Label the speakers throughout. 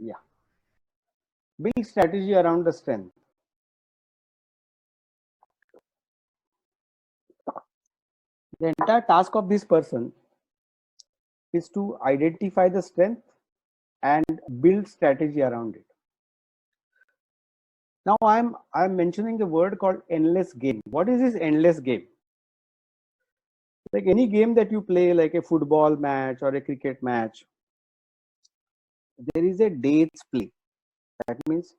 Speaker 1: Yeah. Build strategy around the strength. The entire task of this person is to identify the strength and build strategy around it. Now I'm mentioning a word called endless game. What is this endless game? Like any game that you play, like a football match or a cricket match, there is a dates play. That means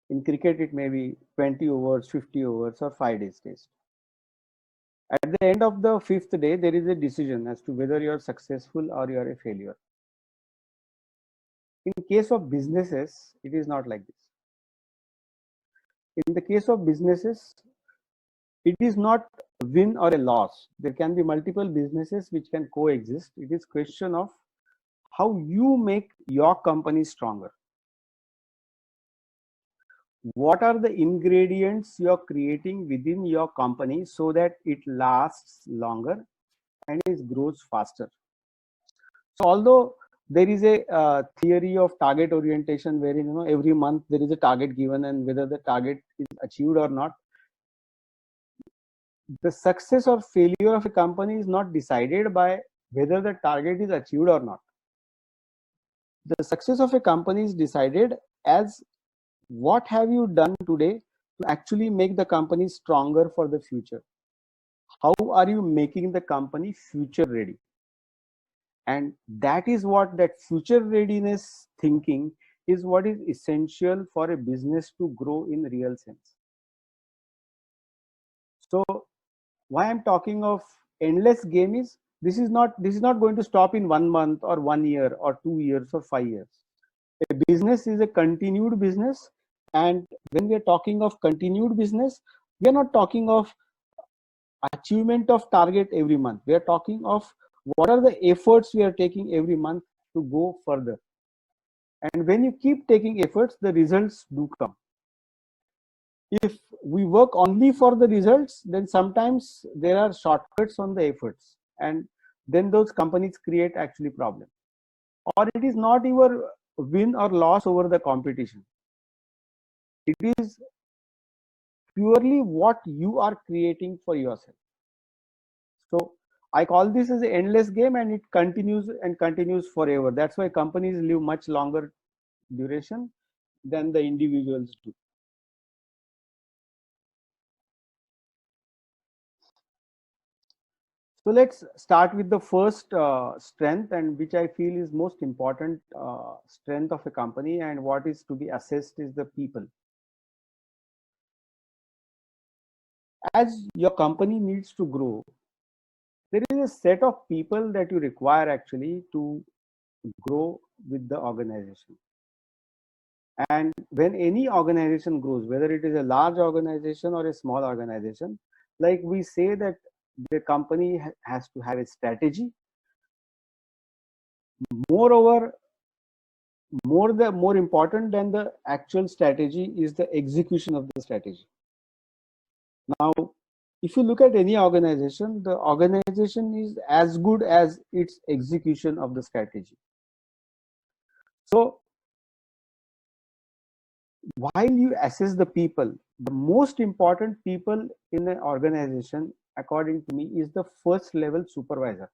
Speaker 1: in cricket it may be 20 overs, 50 overs, or 5 days test. At the end of the fifth day, there is a decision as to whether you are successful or you are a failure. In case of businesses, it is not like this. In the case of businesses, it is not a win or a loss. There can be multiple businesses which can coexist. It is question of how you make your company stronger. What are the ingredients you are creating within your company so that it lasts longer and it grows faster? So although there is a theory of target orientation wherein every month there is a target given and whether the target is achieved or not, the success or failure of a company is not decided by whether the target is achieved or not. The success of a company is decided as what have you done today to actually make the company stronger for the future. How are you making the company future ready? And that is what that future readiness thinking is what is essential for a business to grow in real sense. So why I'm talking of endless game is this is not going to stop in 1 month or 1 year or 2 years or 5 years. A business is a continued business, and when we are talking of continued business, we are not talking of achievement of target every month. We are talking of what are the efforts we are taking every month to go further. And when you keep taking efforts, the results do come. If we work only for the results, then sometimes there are shortcuts on the efforts, and then those companies create actually problems. Or it is not your win or loss over the competition. It is purely what you are creating for yourself. So I call this as an endless game, and it continues and continues forever. That's why companies live much longer duration than the individuals do. So let's start with the first strength, and which I feel is most important strength of a company, and what is to be assessed is the people. As your company needs to grow, there is a set of people that you require actually to grow with the organization. And when any organization grows, whether it is a large organization or a small organization, like we say that the company has to have a strategy. Moreover, more important than the actual strategy is the execution of the strategy. Now, if you look at any organization, the organization is as good as its execution of the strategy. So while you assess the people, the most important people in an organization, according to me, is the first level supervisor.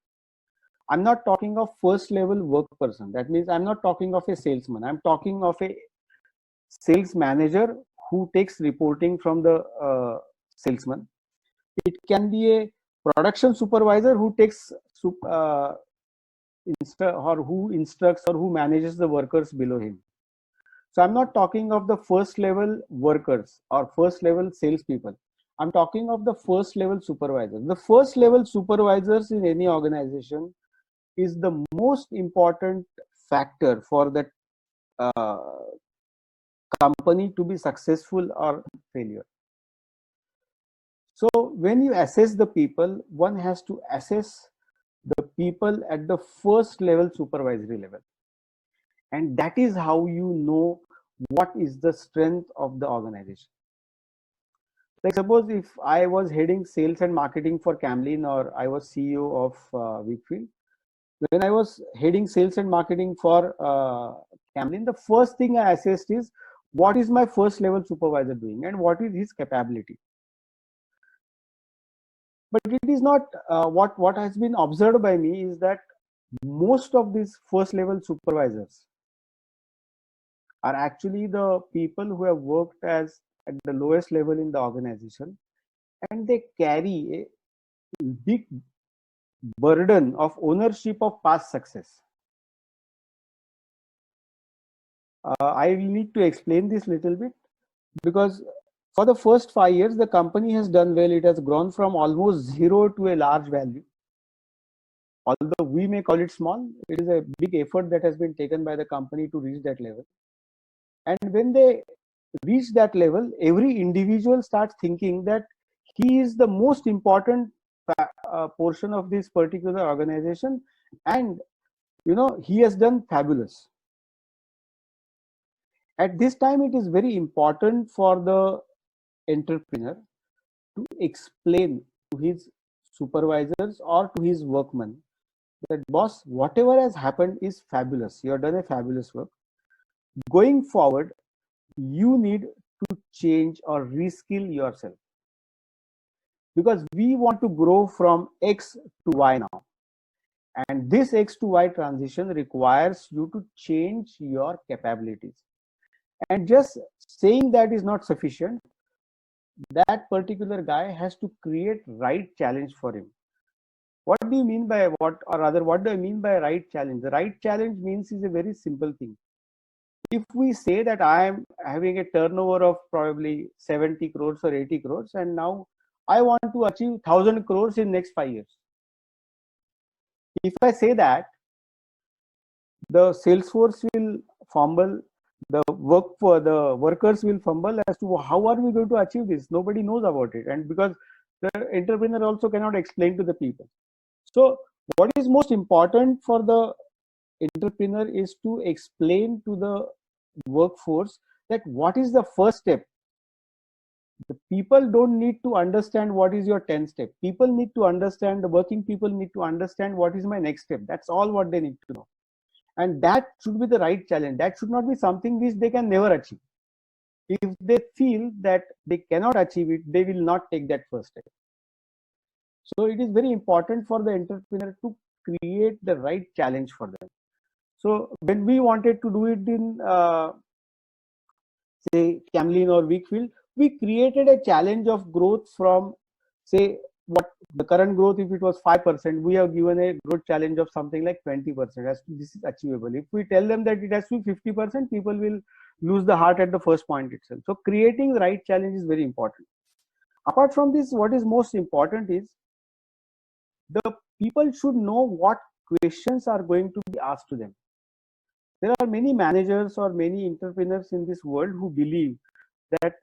Speaker 1: I'm not talking of first level work person. That means I'm not talking of a salesman. I'm talking of a sales manager who takes reporting from the salesman. It can be a production supervisor who takes or who instructs or who manages the workers below him. So I'm not talking of the first level workers or first level salespeople. I'm talking of the first level supervisors. The first level supervisors in any organization is the most important factor for that uh, company to be successful or failure. So when you assess the people, one has to assess the people at the first level supervisory level. And that is how you know what is the strength of the organization. Like suppose if I was heading sales and marketing for Camlin, or I was CEO of Wakefield, when I was heading sales and marketing for Camlin, the first thing I assessed is what is my first level supervisor doing and what is his capability. But it is not what has been observed by me is that most of these first level supervisors are actually the people who have worked as at the lowest level in the organization, and they carry a big burden of ownership of past success. I will need to explain this little bit, because for the first 5 years, the company has done well. It has grown from almost zero to a large value. Although we may call it small, it is a big effort that has been taken by the company to reach that level. And when they reach that level, every individual starts thinking that he is the most important portion of this particular organization, and he has done fabulous. At this time, it is very important for the entrepreneur to explain to his supervisors or to his workmen that, boss, whatever has happened is fabulous. You have done a fabulous work. Going forward, you need to change or reskill yourself, because we want to grow from X to Y now. And this X to Y transition requires you to change your capabilities. And just saying that is not sufficient. That particular guy has to create right challenge for him. What do you mean by what do I mean by right challenge? The right challenge means is a very simple thing. If we say that I am having a turnover of probably 70 crores or 80 crores, and now I want to achieve 1,000 crores in next 5 years. If I say that, the sales force will fumble, the workers will fumble as to how are we going to achieve this. Nobody knows about it, and because the entrepreneur also cannot explain to the people. So what is most important for the entrepreneur is to explain to the workforce that what is the first step. The people don't need to understand what is your 10th step. People need to understand, the working people need to understand what is my next step. That's all what they need to know. And that should be the right challenge. That should not be something which they can never achieve. If they feel that they cannot achieve it, they will not take that first step. So it is very important for the entrepreneur to create the right challenge for them. So when we wanted to do it in say Camlin or Weakfield, we created a challenge of growth from, say, what the current growth, if it was 5%, we have given a growth challenge of something like 20%. As to this is achievable. If we tell them that it has to be 50%, people will lose the heart at the first point itself. So creating the right challenge is very important. Apart from this, what is most important is the people should know what questions are going to be asked to them. There are many managers or many entrepreneurs in this world who believe that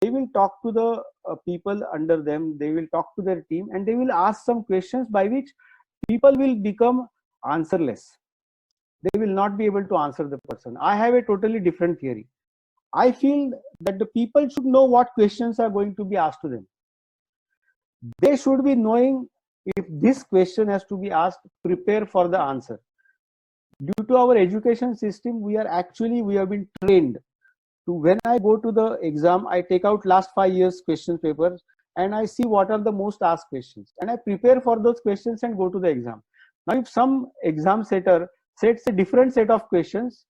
Speaker 1: they will talk to the people under them, they will talk to their team, and they will ask some questions by which people will become answerless. They will not be able to answer the person. I have a totally different theory. I feel that the people should know what questions are going to be asked to them. They should be knowing if this question has to be asked, prepare for the answer. Due to our education system, we have been trained to, when I go to the exam, I take out last 5 years question papers and I see what are the most asked questions, and I prepare for those questions and go to the exam. Now, if some exam setter sets a different set of questions,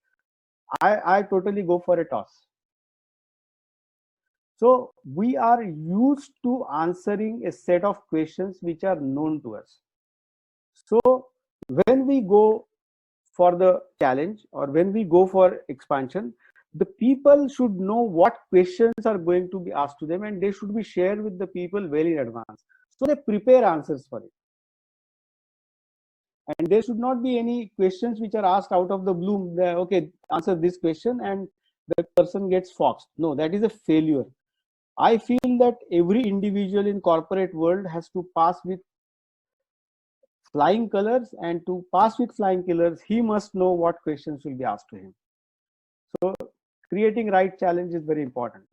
Speaker 1: I totally go for a toss. So we are used to answering a set of questions which are known to us. So when we go for the challenge or when we go for expansion, the people should know what questions are going to be asked to them, and they should be shared with the people well in advance, so they prepare answers for it. And there should not be any questions which are asked out of the blue. Okay, answer this question, and the person gets foxed. No, that is a failure. I feel that every individual in corporate world has to pass with flying colors, and to pass with flying colors, he must know what questions will be asked to him. So creating right challenge is very important.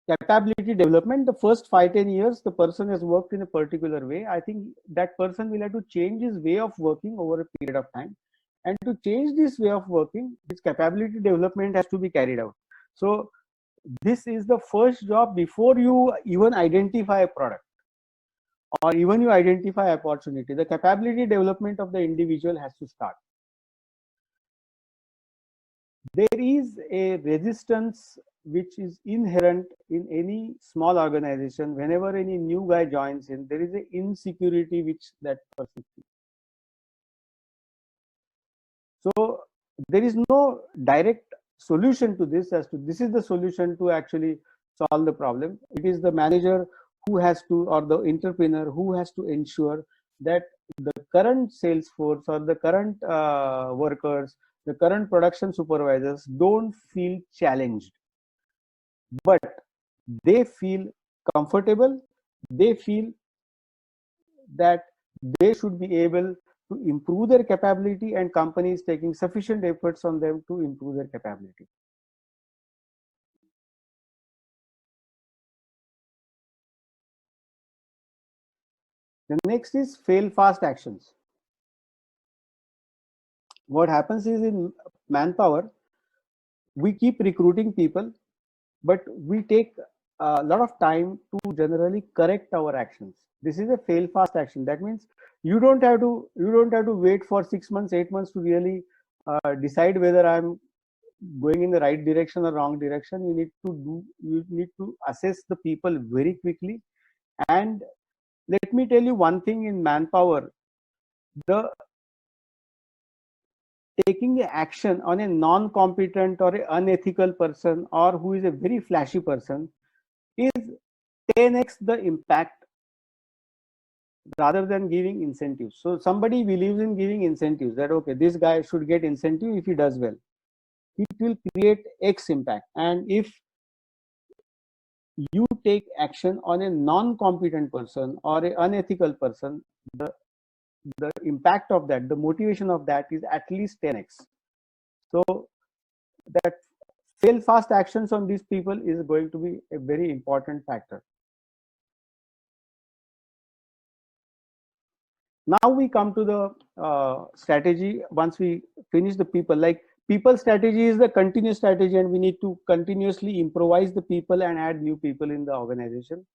Speaker 1: Capability development, the first 5-10 years, the person has worked in a particular way. I think that person will have to change his way of working over a period of time. And to change this way of working, this capability development has to be carried out. So this is the first job before you even identify a product or even you identify opportunity. The capability development of the individual has to start. There is a resistance which is inherent in any small organization. Whenever any new guy joins in, there is an insecurity which that person feels. So there is no direct solution to this as to this is the solution to actually solve the problem. It is the manager who has to, or the entrepreneur who has to ensure that the current sales force or the current workers, the current production supervisors don't feel challenged, but they feel comfortable. They feel that they should be able to improve their capability, and companies taking sufficient efforts on them to improve their capability. The next is fail fast actions. What happens is in manpower, we keep recruiting people, but we take a lot of time to generally correct our actions. This is a fail fast action. That means you don't have to wait for 6 months, 8 months to really decide whether I'm going in the right direction or wrong direction. You need to assess the people very quickly. And let me tell you one thing in manpower, the taking action on a non-competent or a unethical person or who is a very flashy person is 10x the impact rather than giving incentives. So somebody believes in giving incentives, that okay, this guy should get incentive if he does well. It will create X impact. And if you take action on a non-competent person or an unethical person, the impact of that, the motivation of that is at least 10x. So that fail fast actions on these people is going to be a very important factor. Now we come to the strategy. Once we finish the people, like people strategy is the continuous strategy, and we need to continuously improvise the people and add new people in the organization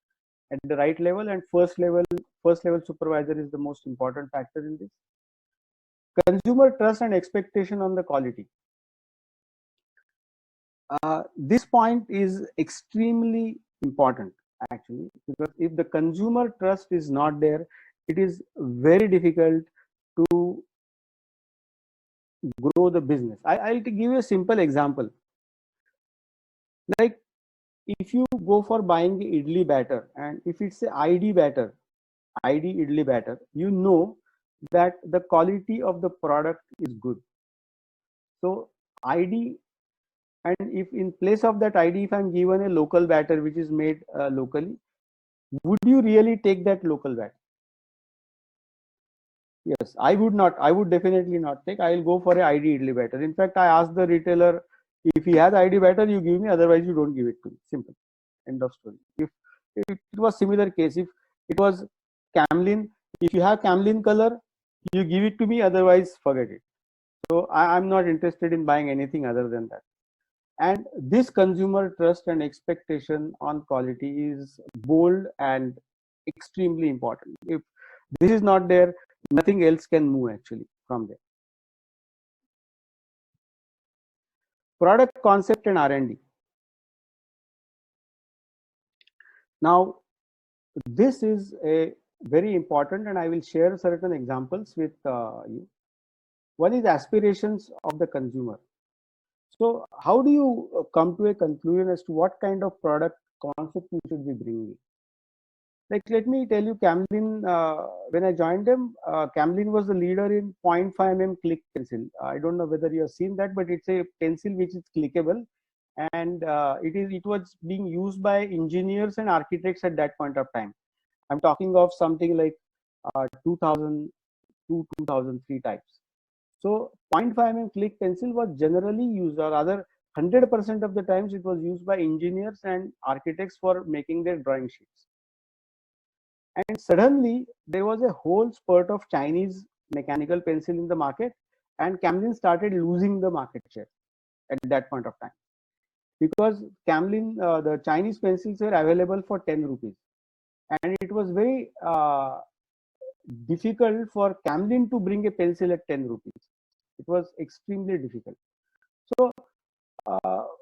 Speaker 1: at the right level. And first level supervisor is the most important factor in this. Consumer trust and expectation on the quality. This point is extremely important actually, because if the consumer trust is not there, it is very difficult to grow the business. I'll give you a simple example. Like if you go for buying the idli batter, and if it's a ID batter, ID idli batter, you know that the quality of the product is good. So ID, and if in place of that ID, if I'm given a local batter which is made locally, would you really take that local batter? Yes, I would not. I would definitely not take. I'll go for a ID idli batter. In fact, I asked the retailer, if he has ID batter, you give me. Otherwise, you don't give it to me. Simple. End of story. If it was similar case, if it was Camlin, if you have Camlin color, you give it to me. Otherwise, forget it. So I'm not interested in buying anything other than that. And this consumer trust and expectation on quality is bold and extremely important. If this is not there, nothing else can move actually from there. Product concept and R&D. Now, this is a very important, and I will share certain examples with you. One is aspirations of the consumer. So how do you come to a conclusion as to what kind of product concept you should be bringing? Like, let me tell you, Camlin, when I joined them, Camlin was the leader in 0.5 mm click pencil. I don't know whether you have seen that, but it's a pencil which is clickable, and it was being used by engineers and architects at that point of time. I'm talking of something like 2002, 2003 types. So 0.5 mm click pencil was generally used, or rather 100% of the times it was used by engineers and architects for making their drawing sheets. And suddenly there was a whole spurt of Chinese mechanical pencil in the market, and Camlin started losing the market share at that point of time, because Camlin, the Chinese pencils were available for 10 rupees, and it was very difficult for Camlin to bring a pencil at 10 rupees. It was extremely difficult. So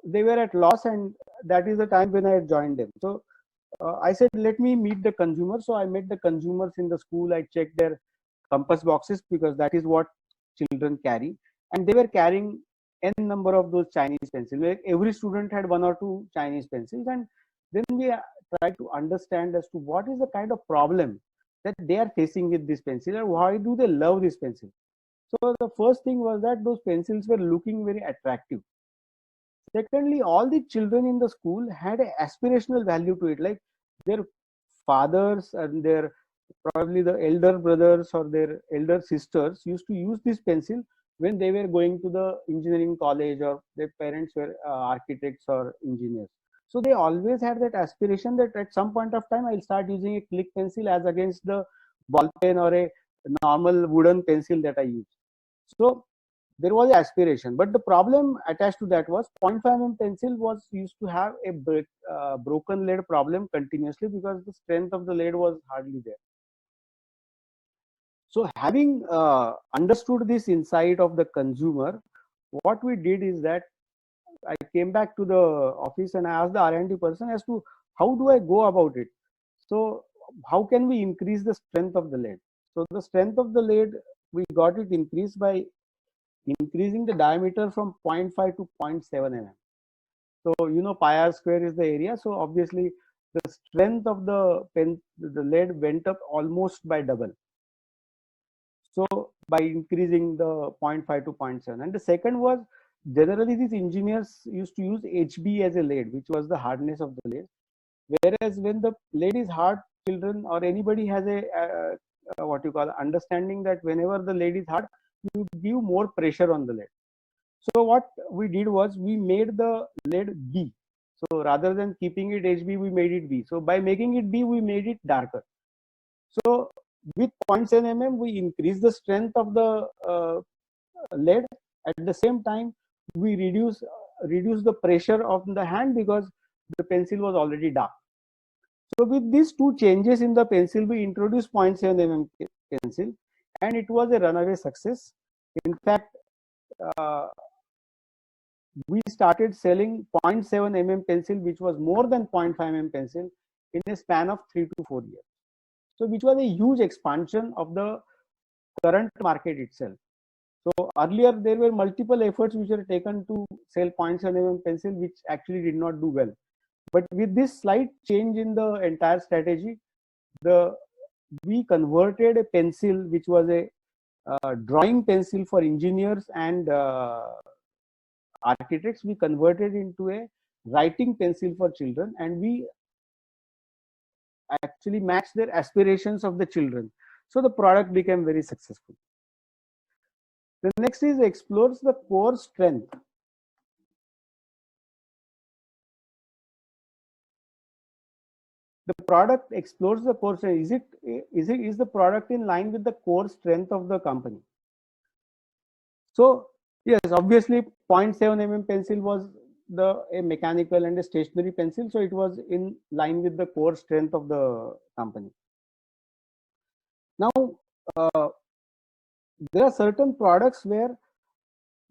Speaker 1: they were at loss, and that is the time when I joined them. So I said, let me meet the consumer. So I met the consumers in the school. I checked their compass boxes, because that is what children carry, and they were carrying n number of those Chinese pencils. Every student had one or two Chinese pencils, and then we tried to understand as to what is the kind of problem that they are facing with this pencil, and why do they love this pencil. So the first thing was that those pencils were looking very attractive. Secondly, all the children in the school had an aspirational value to it, like their fathers and their probably the elder brothers or their elder sisters used to use this pencil when they were going to the engineering college, or their parents were architects or engineers. So they always had that aspiration that at some point of time I'll start using a click pencil as against the ball pen or a normal wooden pencil that I use. So there was aspiration, but the problem attached to that was 0.5 mm pencil was used to have a broken lead problem continuously, because the strength of the lead was hardly there. So having understood this insight of the consumer, what we did is that I came back to the office and I asked the R&D person as to how do I go about it. So how can we increase the strength of the lead? So the strength of the lead, we got it increased by increasing the diameter from 0.5 to 0.7 mm. So pi r square is the area. So obviously the strength of the lead went up almost by double. So by increasing the 0.5 to 0.7. And the second was, generally these engineers used to use HB as a lead, which was the hardness of the lead. Whereas when the lead is hard, children or anybody has a what you call understanding that whenever the lead is hard, you give more pressure on the lead. So what we did was we made the lead B. So rather than keeping it HB, we made it B. So by making it B, we made it darker. So with 0.7 mm, we increase the strength of the lead. At the same time, we reduce the pressure of the hand, because the pencil was already dark. So with these two changes in the pencil, we introduced 0.7 mm pencil, and it was a runaway success. In fact, we started selling 0.7 mm pencil, which was more than 0.5 mm pencil, in a span of 3 to 4 years. So which was a huge expansion of the current market itself. So earlier there were multiple efforts which were taken to sell 0.7 mm pencil, which actually did not do well. But with this slight change in the entire strategy, we converted a pencil which was a drawing pencil for engineers and architects. We converted into a writing pencil for children, and we actually matched their aspirations of the children. So the product became very successful. The next is explores the core strength. The product explores the core strength. Is the product in line with the core strength of the company? So yes, obviously 0.7 mm pencil was a mechanical and a stationary pencil, so it was in line with the core strength of the company. Now there are certain products where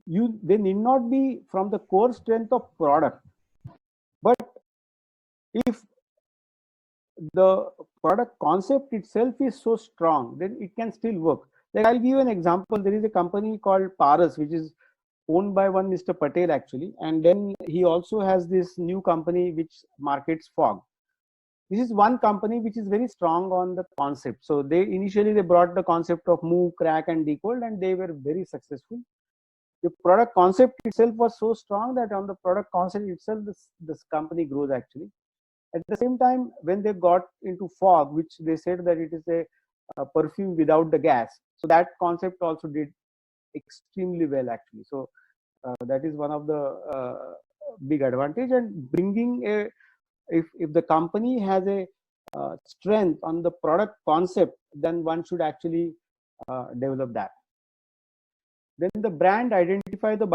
Speaker 1: they need not be from the core strength of product, but if the product concept itself is so strong, then it can still work. Like I'll give you an example. There is a company called Paras, which is owned by one Mr. Patel actually, and then he also has this new company which markets fog. This is one company which is very strong on the concept. So they brought the concept of move, crack, and decode, and they were very successful. The product concept itself was so strong that on the product concept itself, this company grows actually. At the same time, when they got into fog, which they said that it is a perfume without the gas, so that concept also did extremely well actually. So that is one of the big advantage. And bringing if the company has a strength on the product concept, then one should actually develop that. then the brand identify the